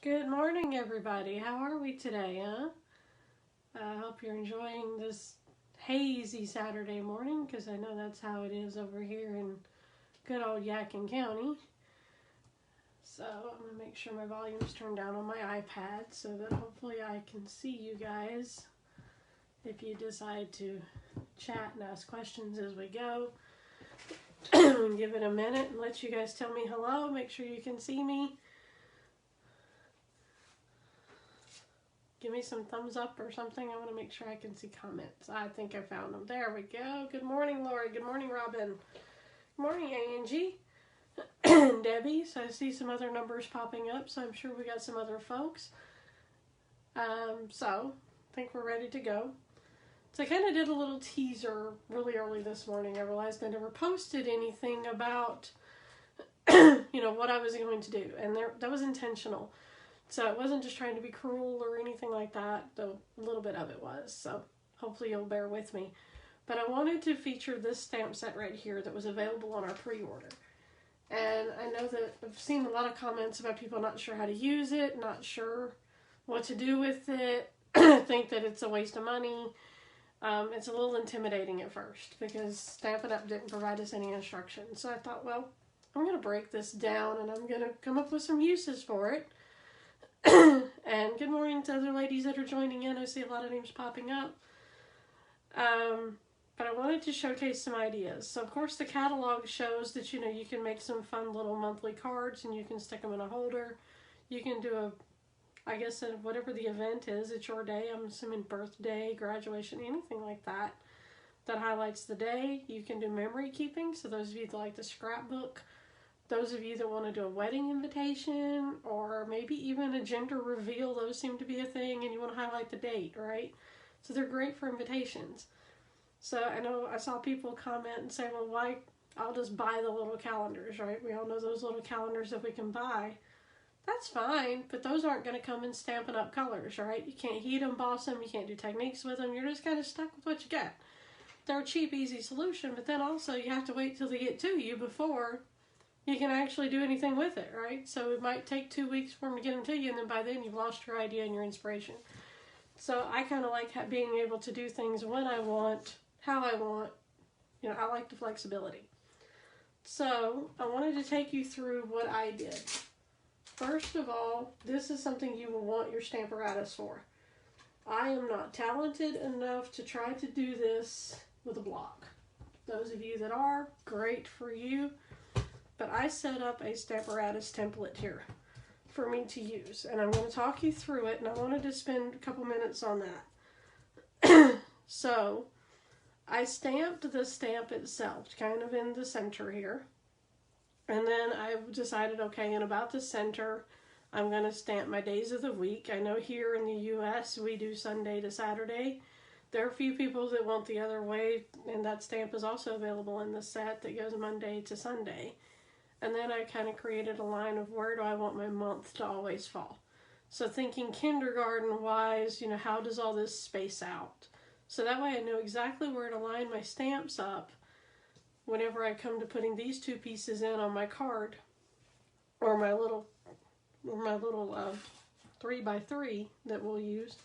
Good morning, everybody. How are we today, huh? I hope you're enjoying this hazy Saturday morning, because I know that's how it is over here in good old Yadkin County. So I'm going to make sure my volume's turned down on my iPad so that hopefully I can see you guys if you decide to chat and ask questions as we go. Give it a minute and let you guys tell me hello. Make sure you can see me. Give me some thumbs up or something. I want to make sure I can see comments. I think I found them. There we go. Good morning, Lori. Good morning, Robin. Good morning, Angie. Debbie. So I see some other numbers popping up, so I'm sure we got some other folks. So I think we're ready to go. So I kind of did a little teaser really early this morning. I realized I never posted anything about, what I was going to do, and that was intentional. So it wasn't just trying to be cruel or anything like that, though a little bit of it was. So hopefully you'll bear with me. But I wanted to feature this stamp set right here that was available on our pre-order. And I know that I've seen a lot of comments about people not sure how to use it, not sure what to do with it, think that it's a waste of money. It's a little intimidating at first because Stampin' Up! Didn't provide us any instructions. So I thought, well, I'm going to break this down and I'm going to come up with some uses for it. And good morning to other ladies that are joining in. I see a lot of names popping up. But I wanted to showcase some ideas. So, of course, the catalog shows that, you can make some fun little monthly cards and you can stick them in a holder. You can do whatever the event is, it's your day. I'm assuming birthday, graduation, anything like that highlights the day. You can do memory keeping. So those of you that like the scrapbook, those of you that want to do a wedding invitation or maybe even a gender reveal, those seem to be a thing, and you want to highlight the date, right? So they're great for invitations. So I know I saw people comment and say, well, why? I'll just buy the little calendars, right? We all know those little calendars that we can buy. That's fine, but those aren't going to come in Stampin' Up! Colors, right? You can't heat emboss them, you can't do techniques with them, you're just kind of stuck with what you get. They're a cheap, easy solution, but then also you have to wait till they get to you before you can actually do anything with it, right? So it might take 2 weeks for them to get them to you, and then by then you've lost your idea and your inspiration. So I kind of like being able to do things when I want, how I want. I like the flexibility. So I wanted to take you through what I did. First of all, this is something you will want your Stamparatus for. I am not talented enough to try to do this with a block. Those of you that are, great for you. But I set up a Stamparatus template here for me to use. And I'm going to talk you through it, and I wanted to spend a couple minutes on that. So, I stamped the stamp itself, kind of in the center here. And then I decided, okay, in about the center, I'm going to stamp my days of the week. I know here in the U.S. we do Sunday to Saturday. There are a few people that want the other way, and that stamp is also available in the set that goes Monday to Sunday. And then I kind of created a line of where do I want my month to always fall. So thinking kindergarten-wise, how does all this space out? So that way I know exactly where to line my stamps up whenever I come to putting these two pieces in on my card or my little 3x3 that we'll use.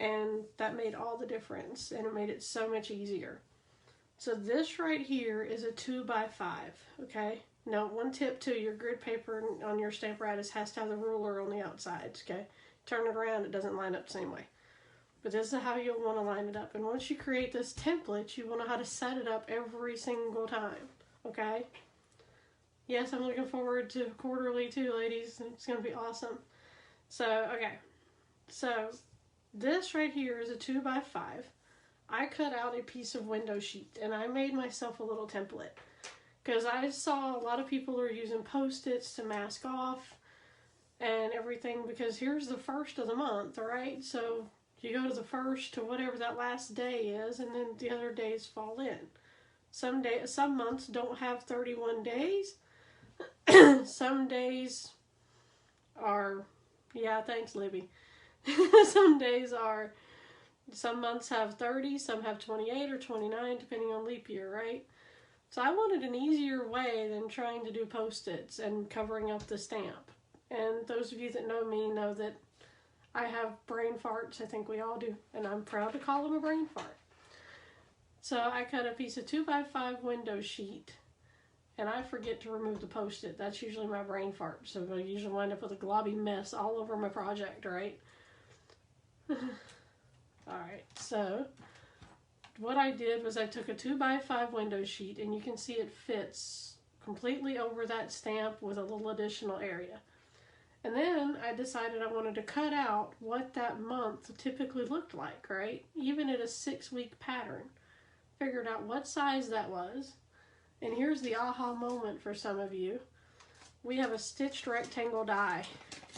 And that made all the difference, and it made it so much easier. So this right here is a 2x5, okay? Now, one tip too, your grid paper on your Stamparatus has to have the ruler on the outsides, okay? Turn it around, it doesn't line up the same way. But this is how you'll want to line it up. And once you create this template, you will know how to set it up every single time, okay? Yes, I'm looking forward to quarterly too, ladies. It's going to be awesome. So, okay. So, this right here is a 2x5. I cut out a piece of window sheet and I made myself a little template because I saw a lot of people are using Post-its to mask off and everything, because here's the first of the month, all right? So you go to the first to whatever that last day is, and then the other days fall in. Some months don't have 31 days. Some days are, yeah, thanks, Libby. Some months have 30, some have 28 or 29, depending on leap year, right? So I wanted an easier way than trying to do Post-its and covering up the stamp. And those of you that know me know that I have brain farts. I think we all do. And I'm proud to call them a brain fart. So I cut a piece of 2x5 window sheet, and I forget to remove the Post-it. That's usually my brain fart. So I usually wind up with a globby mess all over my project, right? Alright, so what I did was I took a 2x5 window sheet, and you can see it fits completely over that stamp with a little additional area. And then I decided I wanted to cut out what that month typically looked like, right? Even at a 6-week pattern. Figured out what size that was. And here's the aha moment for some of you. We have a stitched rectangle die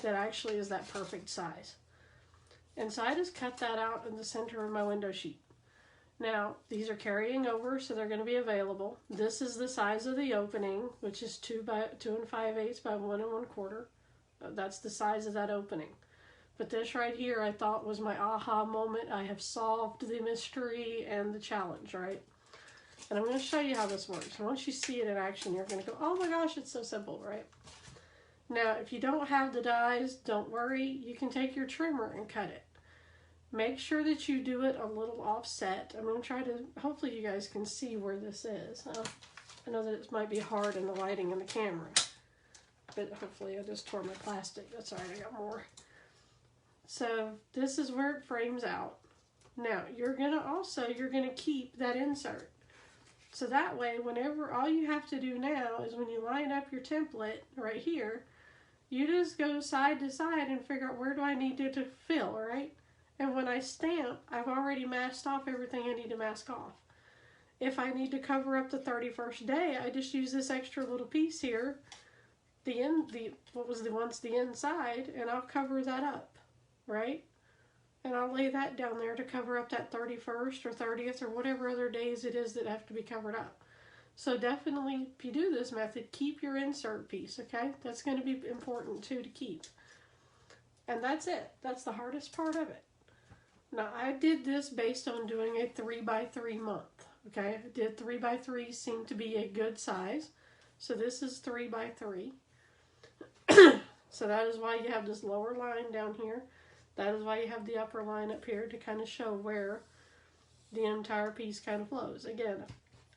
that actually is that perfect size. And so I just cut that out in the center of my window sheet. Now, these are carrying over, so they're going to be available. This is the size of the opening, which is 2 5/8 by 1 1/4. That's the size of that opening. But this right here I thought was my aha moment. I have solved the mystery and the challenge, right? And I'm going to show you how this works. And once you see it in action, you're going to go, oh my gosh, it's so simple, right? Now, if you don't have the dies, don't worry. You can take your trimmer and cut it. Make sure that you do it a little offset. I'm going to try to, hopefully you guys can see where this is. I know that it might be hard in the lighting in the camera. But hopefully I just tore my plastic. That's all right, I got more. So this is where it frames out. Now you're gonna keep that insert. So that way, whenever, all you have to do now is when you line up your template right here, you just go side to side and figure out where do I need it to fill, right? And when I stamp, I've already masked off everything I need to mask off. If I need to cover up the 31st day, I just use this extra little piece here, the inside, and I'll cover that up, right? And I'll lay that down there to cover up that 31st or 30th or whatever other days it is that have to be covered up. So definitely, if you do this method, keep your insert piece, okay? That's going to be important too to keep. And that's it. That's the hardest part of it. Now, I did this based on doing a 3x3 month, okay? I did 3x3 seemed to be a good size. So this is 3x3. So that is why you have this lower line down here. That is why you have the upper line up here to kind of show where the entire piece kind of flows. Again,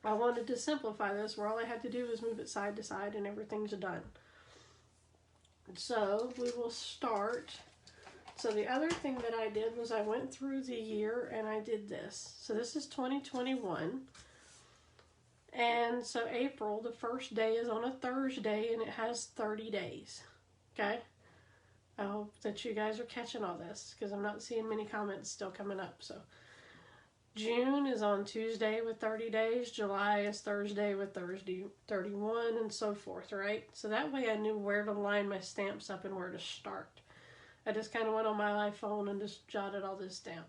I wanted to simplify this where all I had to do was move it side to side and everything's done. So we will start. So the other thing that I did was I went through the year and I did this. So this is 2021. And so April, the first day is on a Thursday and it has 30 days. Okay? I hope that you guys are catching all this because I'm not seeing many comments still coming up. So June is on Tuesday with 30 days. July is Thursday with 31 and so forth, right? So that way I knew where to line my stamps up and where to start. I just kind of went on my iPhone and just jotted all this down.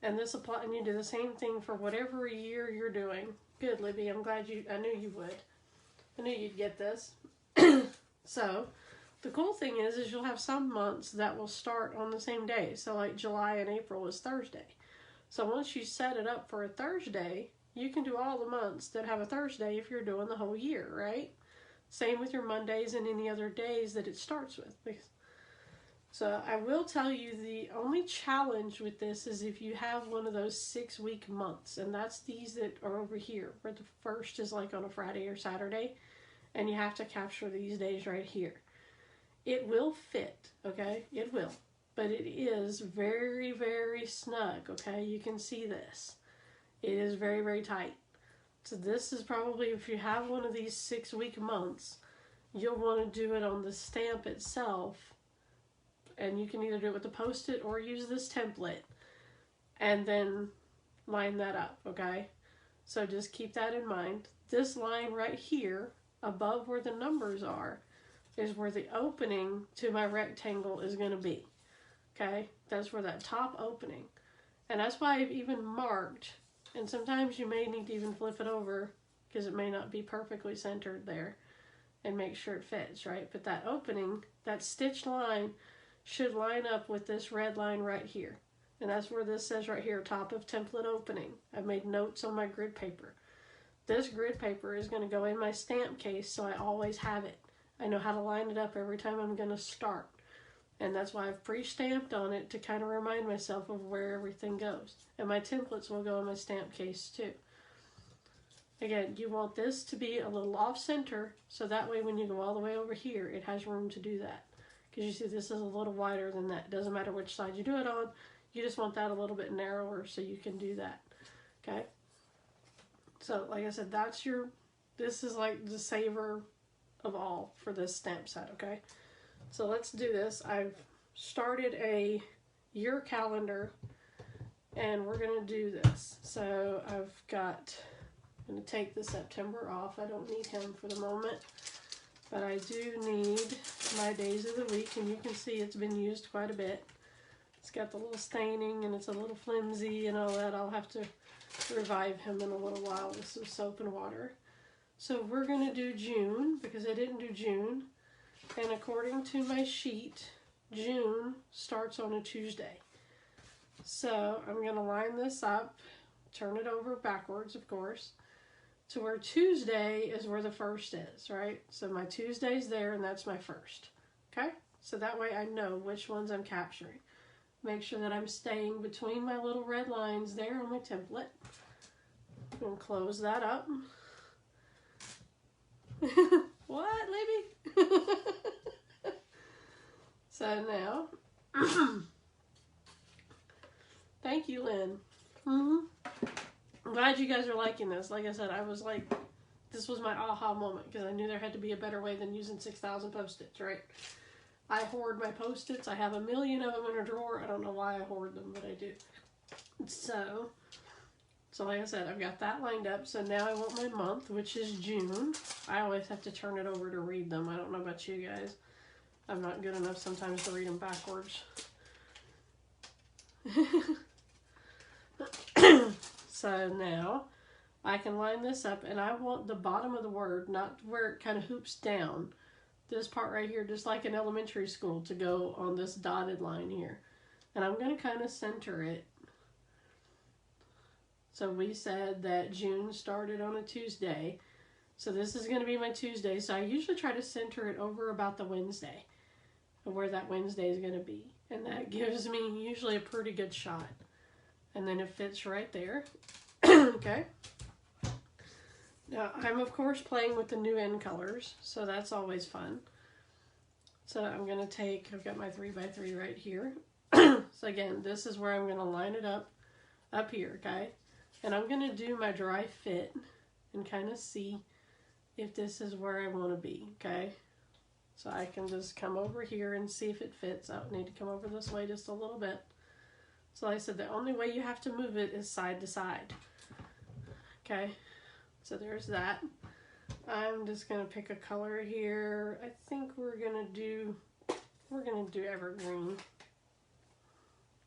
And this apply, and you do the same thing for whatever year you're doing. Good, Libby. I'm glad I knew you would. I knew you'd get this. So, the cool thing is you'll have some months that will start on the same day. So, like July and April is Thursday. So, once you set it up for a Thursday, you can do all the months that have a Thursday if you're doing the whole year, right? Same with your Mondays and any other days that it starts with. So I will tell you the only challenge with this is if you have one of those 6-week months, and that's these that are over here, where the first is like on a Friday or Saturday, and you have to capture these days right here. It will fit, okay? It will. But it is very, very snug, okay? You can see this. It is very, very tight. So this is probably, if you have one of these 6-week months, you'll want to do it on the stamp itself. And you can either do it with the Post-it or use this template and then line that up, okay? So just keep that in mind. This line right here, above where the numbers are, is where the opening to my rectangle is going to be, okay? That's where that top opening. And that's why I've even marked, and sometimes you may need to even flip it over because it may not be perfectly centered there and make sure it fits, right? But that opening, that stitched line, should line up with this red line right here. And that's where this says right here, top of template opening. I've made notes on my grid paper. This grid paper is going to go in my stamp case, so I always have it. I know how to line it up every time I'm going to start. And that's why I've pre-stamped on it to kind of remind myself of where everything goes. And my templates will go in my stamp case too. Again, you want this to be a little off center, so that way when you go all the way over here, it has room to do that. Because you see this is a little wider than that. It doesn't matter which side you do it on, you just want that a little bit narrower so you can do that. Okay? So, like I said, this is like the saver of all for this stamp set, okay? So let's do this. I've started a year calendar, and we're going to do this. So I'm going to take the September off. I don't need him for the moment, but I do need my days of the week, and you can see it's been used quite a bit. It's got the little staining, and it's a little flimsy and all that. I'll have to revive him in a little while with some soap and water. So we're going to do June, because I didn't do June. And according to my sheet, June starts on a Tuesday. So I'm going to line this up, turn it over backwards, of course, to where Tuesday is where the first is, right? So my Tuesday's there, and that's my first. Okay? So that way I know which ones I'm capturing. Make sure that I'm staying between my little red lines there on my template. I'm going to close that up. What, Libby? So now, thank you, Lynn. I'm glad you guys are liking this. Like I said, I was like, this was my aha moment, because I knew there had to be a better way than using 6,000 Post-its, right? I hoard my Post-its. I have a million of them in a drawer. I don't know why I hoard them, but I do. So like I said, I've got that lined up. So now I want my month, which is June. I always have to turn it over to read them. I don't know about you guys. I'm not good enough sometimes to read them backwards. So now I can line this up, and I want the bottom of the word, not where it kind of hoops down. This part right here, just like in elementary school, to go on this dotted line here. And I'm going to kind of center it. So we said that June started on a Tuesday. So this is going to be my Tuesday. So I usually try to center it over about the Wednesday, of where that Wednesday is going to be. And that gives me usually a pretty good shot. And then it fits right there. Okay. Now, I'm of course playing with the new end colors, so that's always fun. So I'm going to take, I've got my 3x3 right here. So again, this is where I'm going to line it up here, okay? And I'm going to do my dry fit and kind of see if this is where I want to be, okay? So I can just come over here and see if it fits. I need to come over this way just a little bit. So like I said, the only way you have to move it is side to side. Okay, so there's that. I'm just going to pick a color here. I think we're going to do evergreen,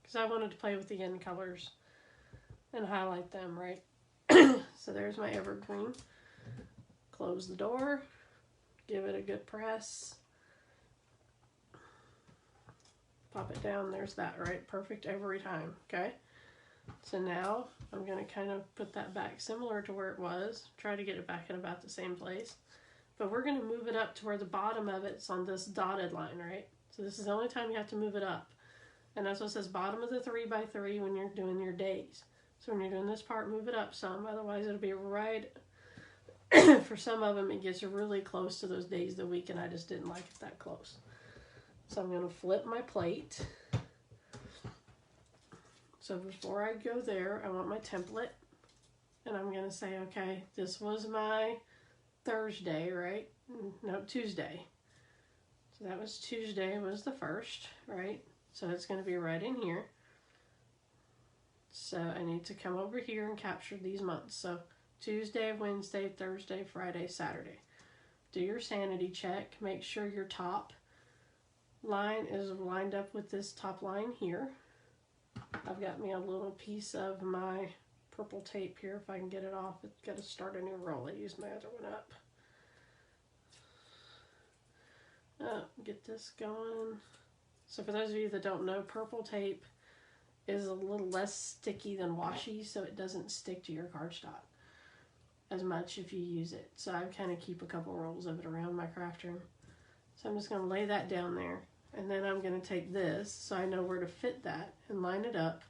because I wanted to play with the end colors and highlight them, right? So there's my evergreen. Close the door, give it a good press, pop it down. There's that, right? Perfect every time. Okay, so now I'm going to kind of put that back similar to where it was, try to get it back in about the same place, but we're going to move it up to where the bottom of it's on this dotted line, right? So this is the only time you have to move it up. And that's what it says, bottom of the 3x3 when you're doing your days. So when you're doing this part, move it up some. Otherwise, it'll be right, for some of them, it gets really close to those days of the week, and I just didn't like it that close. So I'm going to flip my plate. So before I go there, I want my template. And I'm going to say, okay, this was my Thursday, right? No, Tuesday. So that was Tuesday, was the first, right? So it's going to be right in here. So I need to come over here and capture these months. So Tuesday, Wednesday, Thursday, Friday, Saturday. Do your sanity check. Make sure your top line is lined up with this top line here. I've got me a little piece of my purple tape here. If I can get it off, it's got to start a new roll. I used my other one up. Get this going. So for those of you that don't know, purple tape is a little less sticky than washi, so it doesn't stick to your cardstock as much if you use it. So I kind of keep a couple rolls of it around my craft room. So I'm just going to lay that down there. And then I'm going to take this so I know where to fit that and line it up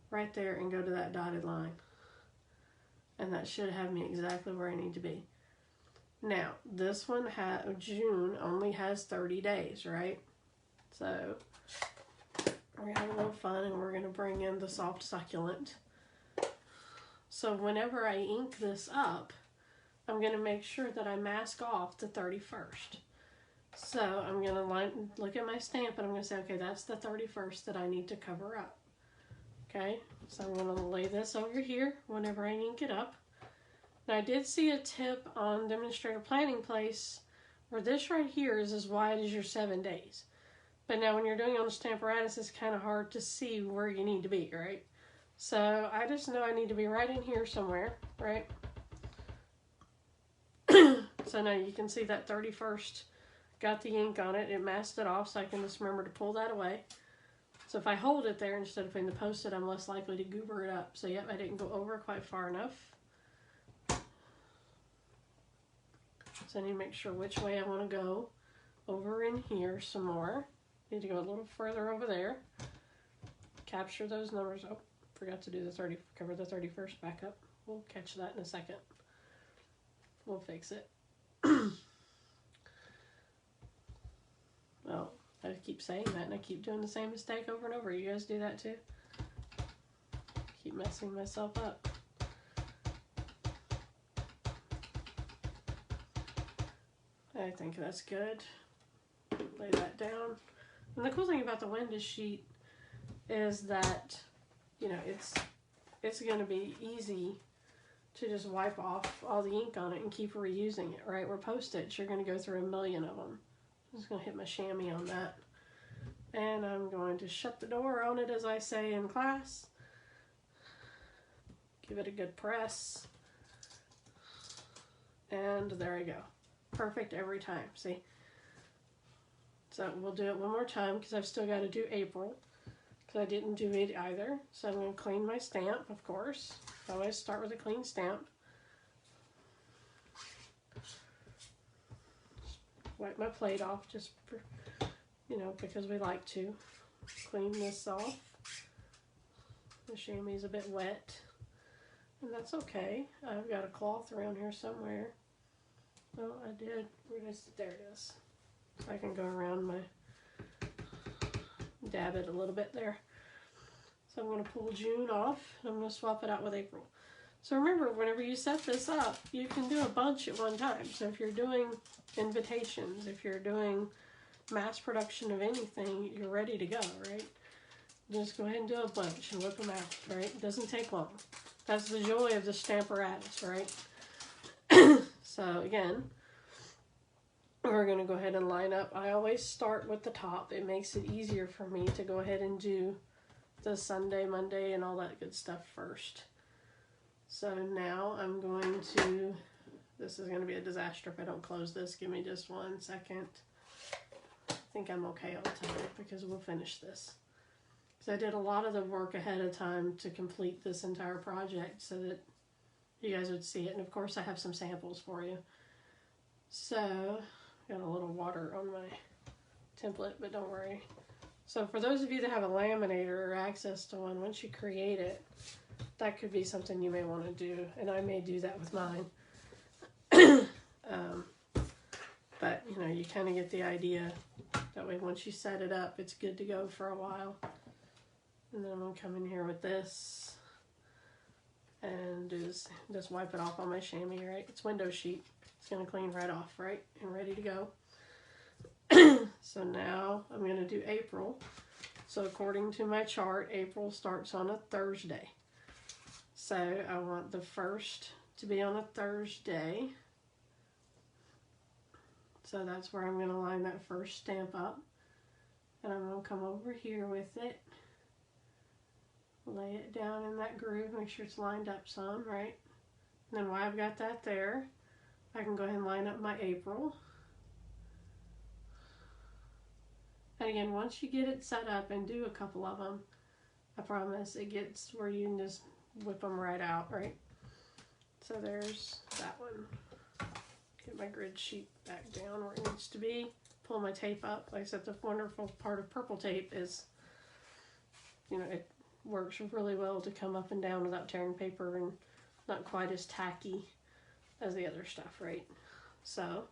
right there and go to that dotted line. And that should have me exactly where I need to be. Now, this one, June only has 30 days, right? So we're going to have a little fun and we're going to bring in the soft succulent. So whenever I ink this up, I'm going to make sure that I mask off the 31st. So I'm going to look at my stamp and I'm going to say, okay, that's the 31st that I need to cover up. Okay, so I'm going to lay this over here whenever I ink it up. Now I did see a tip on Demonstrator Planning Place where this right here is as wide as your 7 days. But now when you're doing it on the Stamparatus, it's kind of hard to see where you need to be, right? So I just know I need to be right in here somewhere, right? So now you can see that 31st got the ink on it. It masked it off, so I can just remember to pull that away. So if I hold it there instead of putting the Post-it, I'm less likely to goober it up. So yep, I didn't go over quite far enough. So I need to make sure which way I want to go. Over in here some more. Need to go a little further over there. Capture those numbers. Oh, forgot to do the cover the 31st back up. We'll catch that in a second. We'll fix it. Well, I keep saying that and I keep doing the same mistake over and over. You guys do that too? Keep messing myself up. I think that's good. Lay that down. And the cool thing about the window sheet is that, you know, it's going to be easy to just wipe off all the ink on it and keep reusing it, right? Where Post-its, you're going to go through a million of them. I'm just going to hit my chamois on that. And I'm going to shut the door on it, as I say in class. Give it a good press. And there I go. Perfect every time, see? So we'll do it one more time because I've still got to do April because I didn't do it either. So I'm going to clean my stamp, of course. I always start with a clean stamp. Wipe my plate off just for, you know, because we like to. Clean this off. The chamois is a bit wet. And that's okay. I've got a cloth around here somewhere. Oh, I did. There it is. So I can go around dab it a little bit there. So I'm going to pull June off and I'm going to swap it out with April. So remember, whenever you set this up, you can do a bunch at one time. So if you're doing invitations, if you're doing mass production of anything, you're ready to go, right? Just go ahead and do a bunch and whip them out, right? It doesn't take long. That's the joy of the Stamparatus, right? So again, we're going to go ahead and line up. I always start with the top. It makes it easier for me to go ahead and do the Sunday, Monday, and all that good stuff first. So now I'm going to, this is going to be a disaster if I don't close this. Give me just 1 second. I think I'm okay all the time because we'll finish this. Because I did a lot of the work ahead of time to complete this entire project so that you guys would see it. And of course I have some samples for you. So, got a little water on my template, but don't worry. So for those of you that have a laminator or access to one, once you create it, that could be something you may want to do. And I may do that with mine. But, you know, you kind of get the idea. That way once you set it up, it's good to go for a while. And then I'm going to come in here with this. And just wipe it off on my chamois, right? It's window sheet. It's going to clean right off, right? And ready to go. So now I'm going to do April. So according to my chart, April starts on a Thursday. So I want the first to be on a Thursday. So that's where I'm going to line that first stamp up. And I'm going to come over here with it. Lay it down in that groove, make sure it's lined up some, right? And then while I've got that there, I can go ahead and line up my April. And again, once you get it set up and do a couple of them, I promise it gets where you can just whip them right out, right? So there's that one. Get my grid sheet back down where it needs to be. pull my tape up. Like I said, the wonderful part of purple tape is, you know, it works really well to come up and down without tearing paper and not quite as tacky as the other stuff, right? So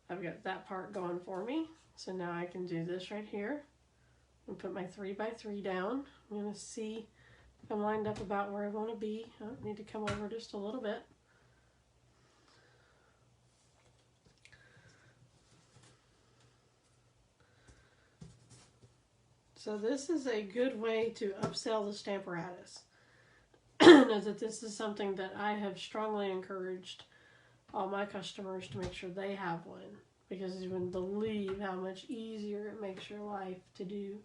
I've got that part going for me. So now I can do this right here and put my 3x3 down. I'm going to see if I'm lined up about where I want to be. I need to come over just a little bit. So this is a good way to upsell the Stamparatus. Know that this is something that I have strongly encouraged all my customers to make sure they have one, because you wouldn't believe how much easier it makes your life to do.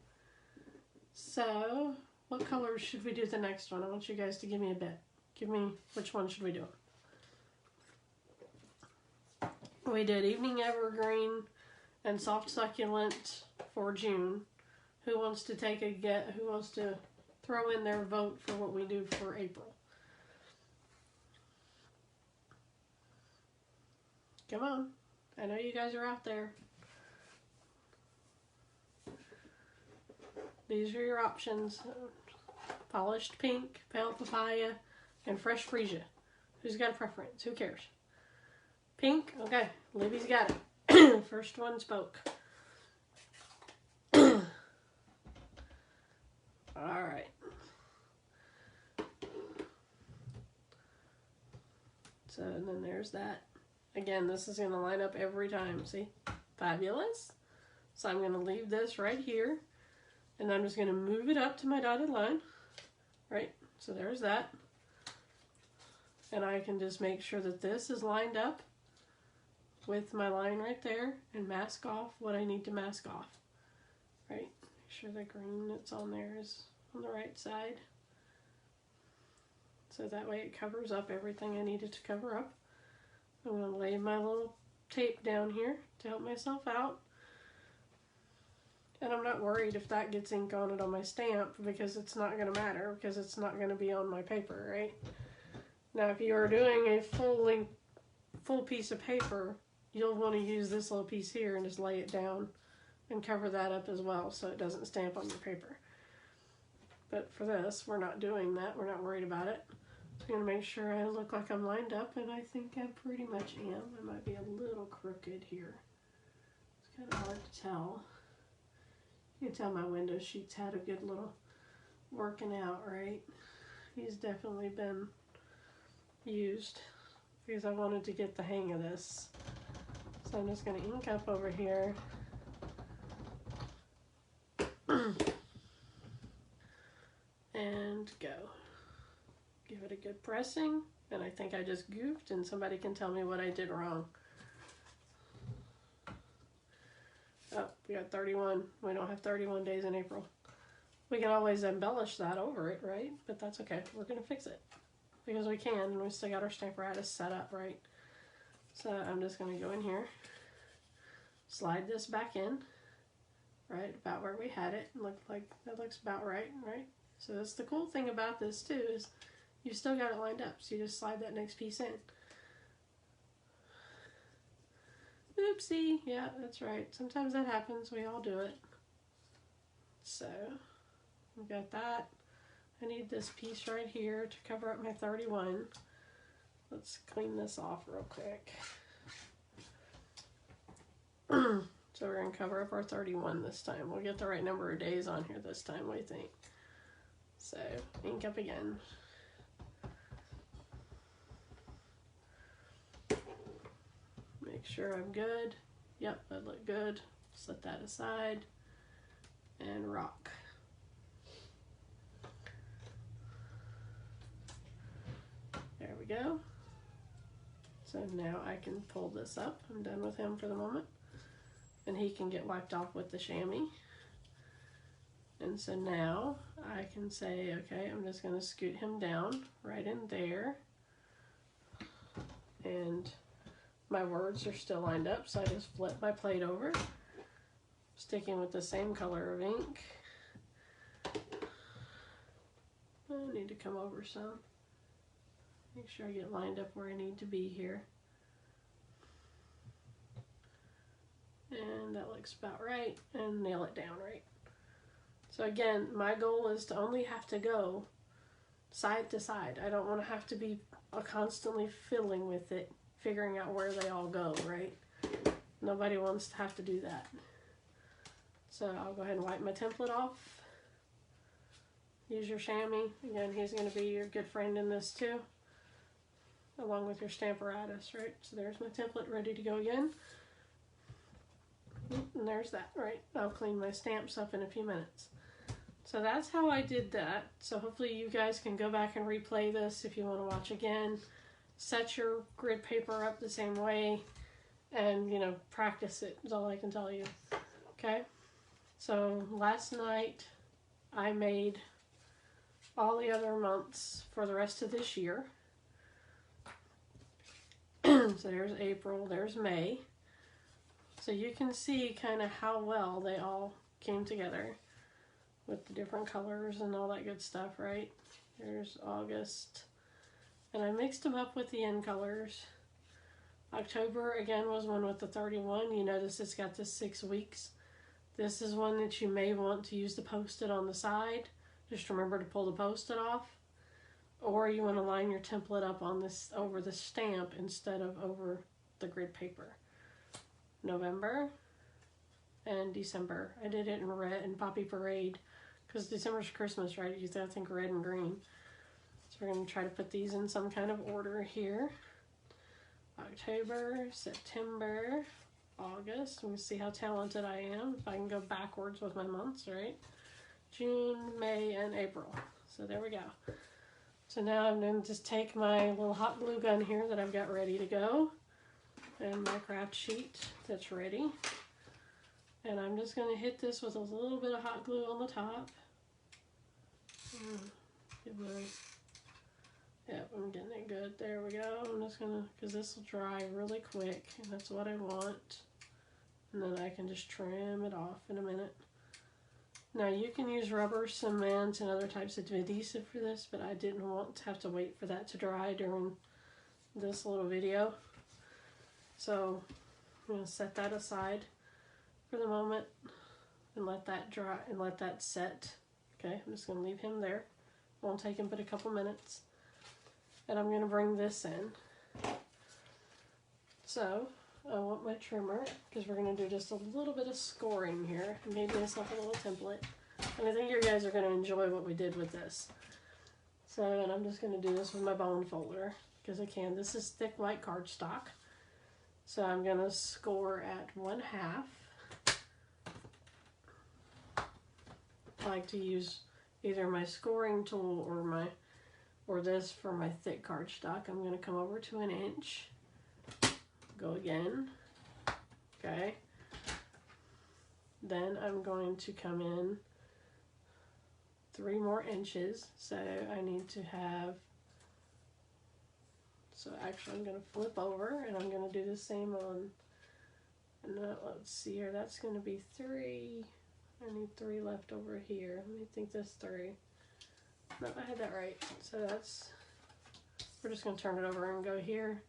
So, what colors should we do the next one? I want you guys to give me a bet. Give me, which one should we do? We did Evening Evergreen and Soft Succulent for June. Who wants to take a get? Who wants to throw in their vote for what we do for April? Come on. I know you guys are out there. These are your options. Polished Pink, Pale Papaya, and Fresh Freesia. Who's got a preference? Who cares? Pink? Okay. Libby's got it. First one spoke. Alright. So, and then there's that. Again, this is going to line up every time. See? Fabulous. So I'm going to leave this right here. And I'm just going to move it up to my dotted line. Right? So there's that. And I can just make sure that this is lined up with my line right there and mask off what I need to mask off. Right? Make sure the green that's on there is on the right side. So that way it covers up everything I needed to cover up. I'm going to lay my little tape down here to help myself out. And I'm not worried if that gets ink on it on my stamp, because it's not going to matter, because it's not going to be on my paper, right? Now if you are doing a full piece of paper, you'll want to use this little piece here and just lay it down and cover that up as well so it doesn't stamp on your paper. But for this, we're not doing that. We're not worried about it. I'm going to make sure I look like I'm lined up, and I think I pretty much am. I might be a little crooked here. It's kind of hard to tell. You can tell my window sheets had a good little working out, right? He's definitely been used because I wanted to get the hang of this. So I'm just going to ink up over here. And go. Give it a good pressing. And I think I just goofed, and somebody can tell me what I did wrong. Oh, we got 31. We don't have 31 days in April. We can always embellish that over it, right? But that's okay. We're going to fix it. Because we can, and we still got our Stamparatus set up, right? So I'm just going to go in here. Slide this back in. Right? About where we had it. Look like that looks about right, right? So that's the cool thing about this, too, is you still got it lined up. So you just slide that next piece in. Oopsie. Yeah, that's right. Sometimes that happens. We all do it. So, we got that. I need this piece right here to cover up my 31. Let's clean this off real quick. So we're going to cover up our 31 this time. We'll get the right number of days on here this time, what do you think? So, ink up again. Make sure I'm good. Yep, that looked good. Set that aside. And rock. There we go. So now I can pull this up. I'm done with him for the moment. And he can get wiped off with the chamois. And so now I can say, okay, I'm just going to scoot him down right in there. And my words are still lined up, so I just flip my plate over, sticking with the same color of ink. I need to come over some. Make sure I get lined up where I need to be here. And that looks about right, and nail it down right. So again, my goal is to only have to go side to side. I don't want to have to be constantly fiddling with it, figuring out where they all go, right? Nobody wants to have to do that. So I'll go ahead and wipe my template off. Use your chamois. Again, he's going to be your good friend in this too, along with your Stamparatus, right? So there's my template ready to go again. And there's that, right? I'll clean my stamps up in a few minutes. So that's how I did that. So hopefully you guys can go back and replay this if you want to watch again. Set your grid paper up the same way and, you know, practice it is all I can tell you. Okay? So last night I made all the other months for the rest of this year. So there's April, there's May. So you can see kind of how well they all came together with the different colors and all that good stuff, right? There's August. And I mixed them up with the end colors. October, again, was one with the 31. You notice it's got the 6 weeks. This is one that you may want to use the post-it on the side. Just remember to pull the post-it off. Or you want to line your template up on this over the stamp instead of over the grid paper. November and December. I did it in red and Poppy Parade because December's Christmas, right? You think red and green. So we're going to try to put these in some kind of order here. October, September, August. Let me see how talented I am. If I can go backwards with my months, right? June, May, and April. So there we go. So now I'm going to just take my little hot glue gun here that I've got ready to go. And my craft sheet that's ready. And I'm just going to hit this with a little bit of hot glue on the top. Yep, I'm getting it good. There we go. I'm just going to, because this will dry really quick, and that's what I want. And then I can just trim it off in a minute. Now you can use rubber, cement, and other types of adhesive for this, but I didn't want to have to wait for that to dry during this little video. So I'm going to set that aside for the moment and let that dry and let that set. Okay, I'm just going to leave him there. Won't take him but a couple minutes. And I'm going to bring this in. So I want my trimmer because we're going to do just a little bit of scoring here. Maybe it's like a little template. And I think you guys are going to enjoy what we did with this. So, and I'm just going to do this with my bone folder because I can. This is thick white cardstock. So I'm going to score at 1/2. I like to use either my scoring tool or this for my thick cardstock. I'm going to come over to 1 inch. Go again. Okay. Then I'm going to come in 3 more inches. So I need to have, so actually I'm going to flip over and I'm going to do the same on, let's see here, that's going to be 3. I need 3 left over here. Let me think this 3. No, I had that right. So that's, we're just going to turn it over and go here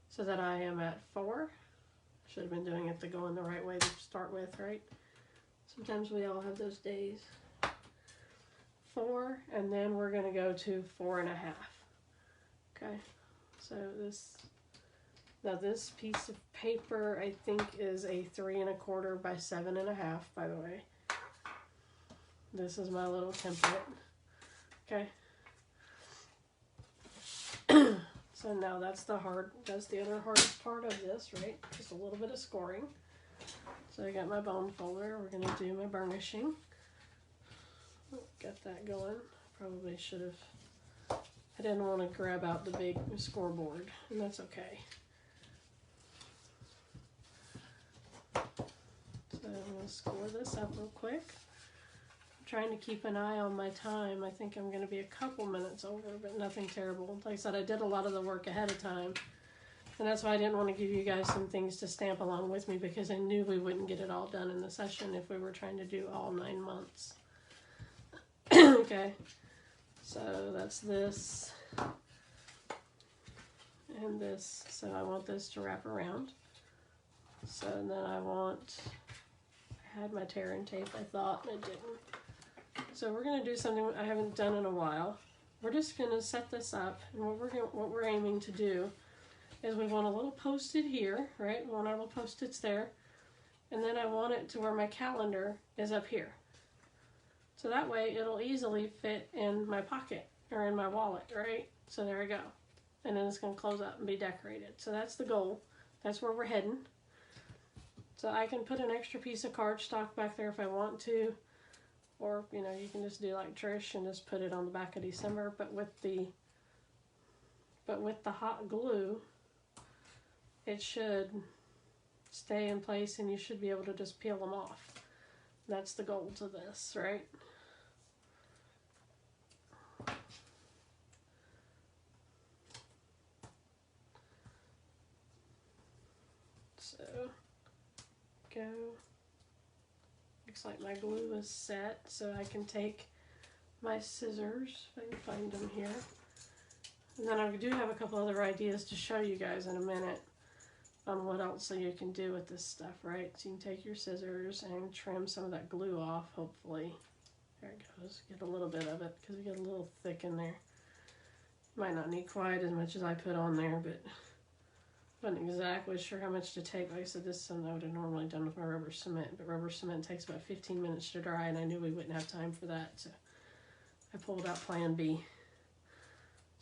so that I am at 4. Should have been doing it going the right way to start with, right? Sometimes we all have those days. 4, and then we're going to go to 4 1/2. Okay, so this piece of paper I think is a 3 1/4 by 7 1/2, by the way. This is my little template. Okay. So now that's the other hardest part of this, right? Just a little bit of scoring. So I got my bone folder. We're going to do my burnishing. Got that going. Probably should have, I didn't want to grab out the big scoreboard, and that's okay. So I'm going to score this up real quick. I'm trying to keep an eye on my time. I think I'm going to be a couple minutes over, but nothing terrible. Like I said, I did a lot of the work ahead of time. And that's why I didn't want to give you guys some things to stamp along with me, because I knew we wouldn't get it all done in the session if we were trying to do all 9 months. Okay, so that's this and this. So I want this to wrap around. So then I want I had my tear and tape, I thought, and I didn't. So we're going to do something I haven't done in a while. We're just going to set this up, and what we're aiming to do is we want a little post-it here, right? We want our little post-its there. And then I want it to where my calendar is up here. So that way it'll easily fit in my pocket or in my wallet, right? So there we go. And then it's going to close up and be decorated. So that's the goal. That's where we're heading. So I can put an extra piece of cardstock back there if I want to. Or, you know, you can just do like Trish and just put it on the back of December. But with the hot glue, it should stay in place and you should be able to just peel them off. That's the goal to this, right? So, go. Looks like my glue is set, so I can take my scissors, if I can find them here. And then I do have a couple other ideas to show you guys in a minute on what else you can do with this stuff, right? So you can take your scissors and trim some of that glue off, hopefully. There it goes. Get a little bit of it because it get a little thick in there. Might not need quite as much as I put on there, but wasn't exactly sure how much to take. Like I said, this is something I would have normally done with my rubber cement, but rubber cement takes about 15 minutes to dry, and I knew we wouldn't have time for that, so I pulled out plan B.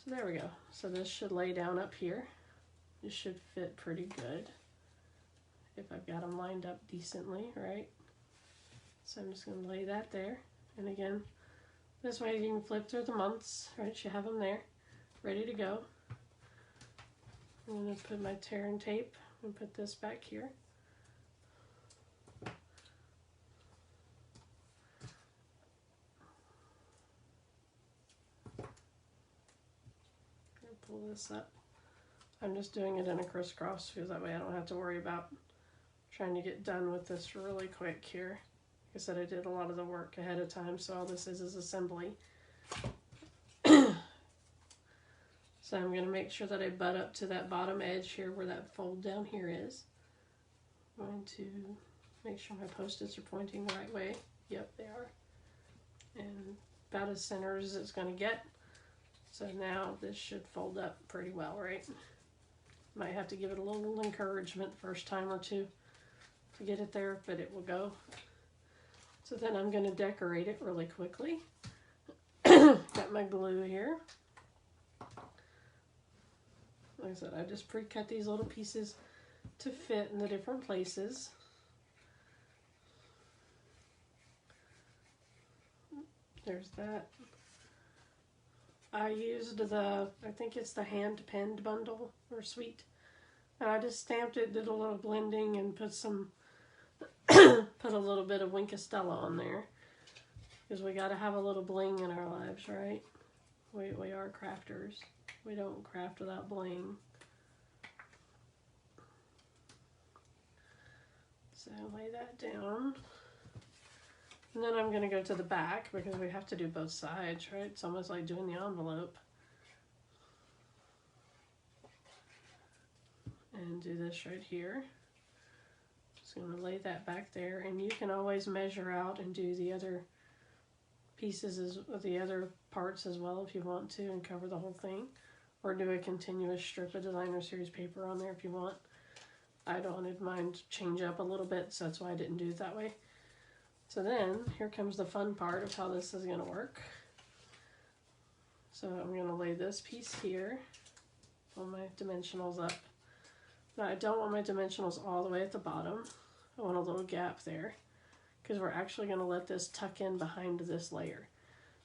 So there we go. So this should lay down up here. This should fit pretty good if I've got them lined up decently, right? So I'm just going to lay that there. And again, this way you can flip through the months, right? You have them there, ready to go. I'm going to put my tear and tape and put this back here. Pull this up. I'm just doing it in a crisscross because that way I don't have to worry about trying to get done with this really quick here. Like I said, I did a lot of the work ahead of time, so all this is assembly. So I'm going to make sure that I butt up to that bottom edge here where that fold down here is. I'm going to make sure my post-its are pointing the right way. Yep, they are. And about as center as it's going to get. So now this should fold up pretty well, right? Might have to give it a little encouragement first time or two to get it there, but it will go. So then I'm going to decorate it really quickly. Got my glue here. Like I said, I just pre-cut these little pieces to fit in the different places. There's that. I used I think it's the hand-penned bundle or suite. And I just stamped it, did a little blending, and put a little bit of Wink of Stella on there. Because we got to have a little bling in our lives, right? We are crafters. We don't craft without bling. So lay that down. And then I'm going to go to the back because we have to do both sides, right? It's almost like doing the envelope. And do this right here. Just going to lay that back there. And you can always measure out and do the other pieces, the other parts as well if you want to, and cover the whole thing. Or do a continuous strip of designer series paper on there if you want. I wanted mine to change up a little bit, so that's why I didn't do it that way. So then, here comes the fun part of how this is going to work. So I'm going to lay this piece here, pull my dimensionals up. Now I don't want my dimensionals all the way at the bottom. I want a little gap there, because we're actually going to let this tuck in behind this layer.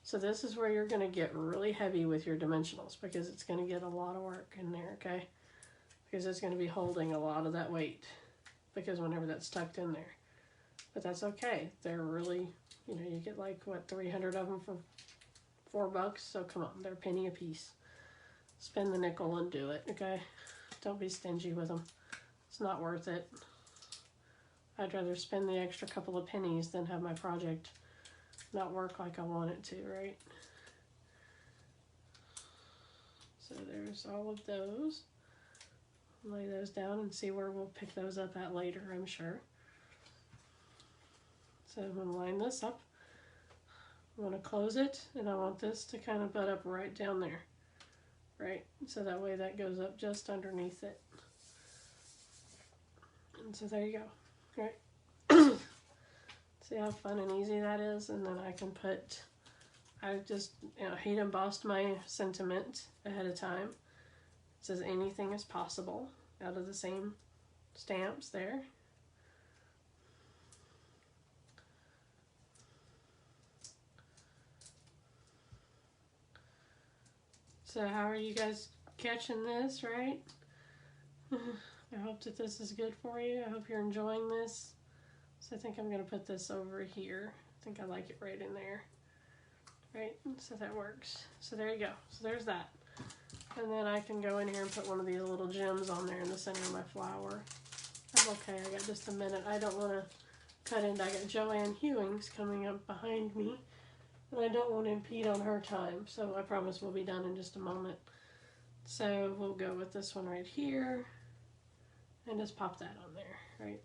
So this is where you're going to get really heavy with your dimensionals, because it's going to get a lot of work in there, okay? Because it's going to be holding a lot of that weight, because whenever that's tucked in there. But that's okay. They're really, you know, you get like, what, 300 of them for $4, so come on, they're a penny a piece. Spend the nickel and do it, okay? Don't be stingy with them. It's not worth it. I'd rather spend the extra couple of pennies than have my project not work like I want it to, right? So there's all of those. Lay those down and see where we'll pick those up at later, I'm sure. So I'm going to line this up. I want to close it, and I want this to kind of butt up right down there. Right? So that way that goes up just underneath it. And so there you go. Right? See how fun and easy that is? And then I can put, I just, heat embossed my sentiment ahead of time. It says anything is possible out of the same stamps there. So how are you guys catching this, right? I hope that this is good for you. I hope you're enjoying this. So I think I'm going to put this over here. I think I like it right in there. Right, so that works. So there you go. So there's that. And then I can go in here and put one of these little gems on there in the center of my flower. I'm okay, I got just a minute. I don't want to cut into, I got Joanne Hewings coming up behind me. And I don't want to impede on her time, so I promise we'll be done in just a moment. So we'll go with this one right here, and just pop that on there, right?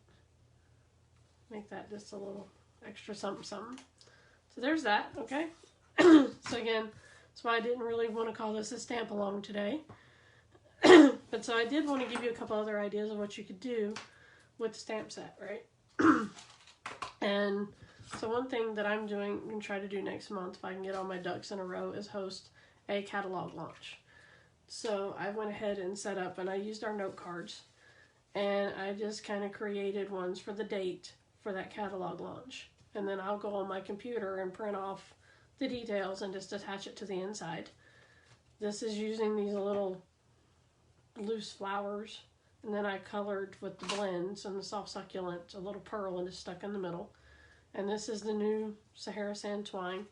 Make that just a little extra something something. So there's that, okay? So again, that's why I didn't really want to call this a stamp along today. But so I did want to give you a couple other ideas of what you could do with the stamp set, right? And so one thing that I'm doing and try to do next month, if I can get all my ducks in a row, is host a catalog launch. So I went ahead and set up, and I used our note cards, and I just kind of created ones for the date for that catalog launch. And then I'll go on my computer and print off the details and just attach it to the inside. This is using these little loose flowers, and then I colored with the blends and the soft succulent, a little pearl, and just stuck in the middle. And this is the new Sahara Sand Twine.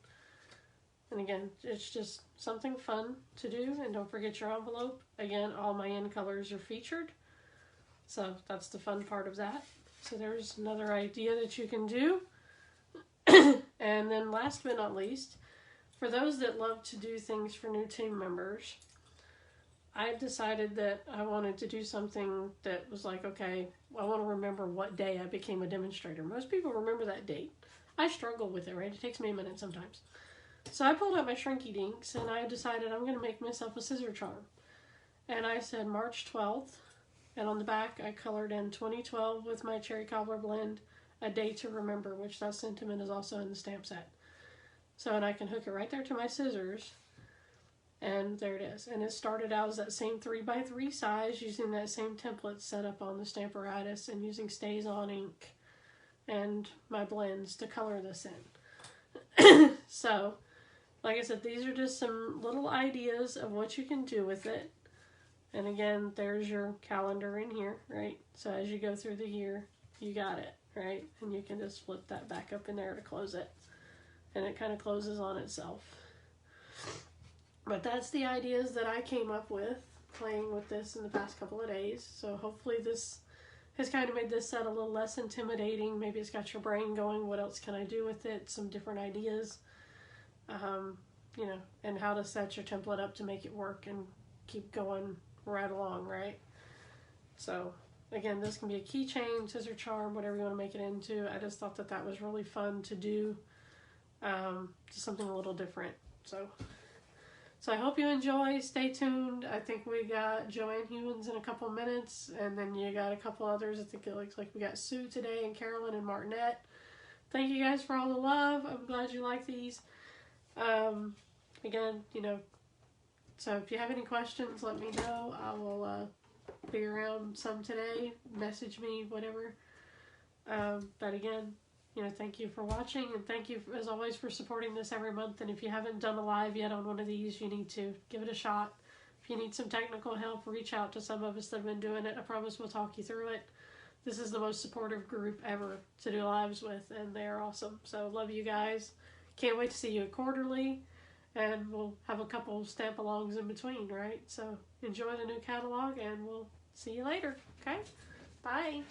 And again, it's just something fun to do. And don't forget your envelope. Again, all my end colors are featured. So that's the fun part of that. So there's another idea that you can do. And then last but not least, for those that love to do things for new team members, I've decided that I wanted to do something that was like, okay, I want to remember what day I became a demonstrator. Most people remember that date. I struggle with it, right? It takes me a minute sometimes. So I pulled out my Shrinky Dinks, and I decided I'm going to make myself a scissor charm. And I said March 12th, and on the back I colored in 2012 with my Cherry Cobbler blend, a day to remember, which that sentiment is also in the stamp set. So, and I can hook it right there to my scissors. And there it is. And it started out as that same 3x3 size, using that same template set up on the Stamparatus, and using StazOn ink and my blends to color this in. So, like I said, these are just some little ideas of what you can do with it. And again, there's your calendar in here, right? So as you go through the year, you got it, right? And you can just flip that back up in there to close it. And it kind of closes on itself. But that's the ideas that I came up with playing with this in the past couple of days. So hopefully this has kind of made this set a little less intimidating. Maybe it's got your brain going, what else can I do with it? Some different ideas, you know, and how to set your template up to make it work and keep going right along, right? So again, this can be a keychain, scissor charm, whatever you want to make it into. I just thought that that was really fun to do, just something a little different. So I hope you enjoy. Stay tuned. I think we got Joanne Hewins in a couple minutes, and then you got a couple others. I think it looks like we got Sue today, and Carolyn and Martinette. Thank you guys for all the love. I'm glad you like these. Again, you know, so if you have any questions, let me know. I will be around some today. Message me, whatever. But again, you know, thank you for watching, and thank you, as always, for supporting this every month. And if you haven't done a live yet on one of these, you need to give it a shot. If you need some technical help, reach out to some of us that have been doing it. I promise we'll talk you through it. This is the most supportive group ever to do lives with, and they're awesome. So love you guys. Can't wait to see you at Quarterly, and we'll have a couple of stamp-alongs in between, right? So enjoy the new catalog, and we'll see you later, okay? Bye.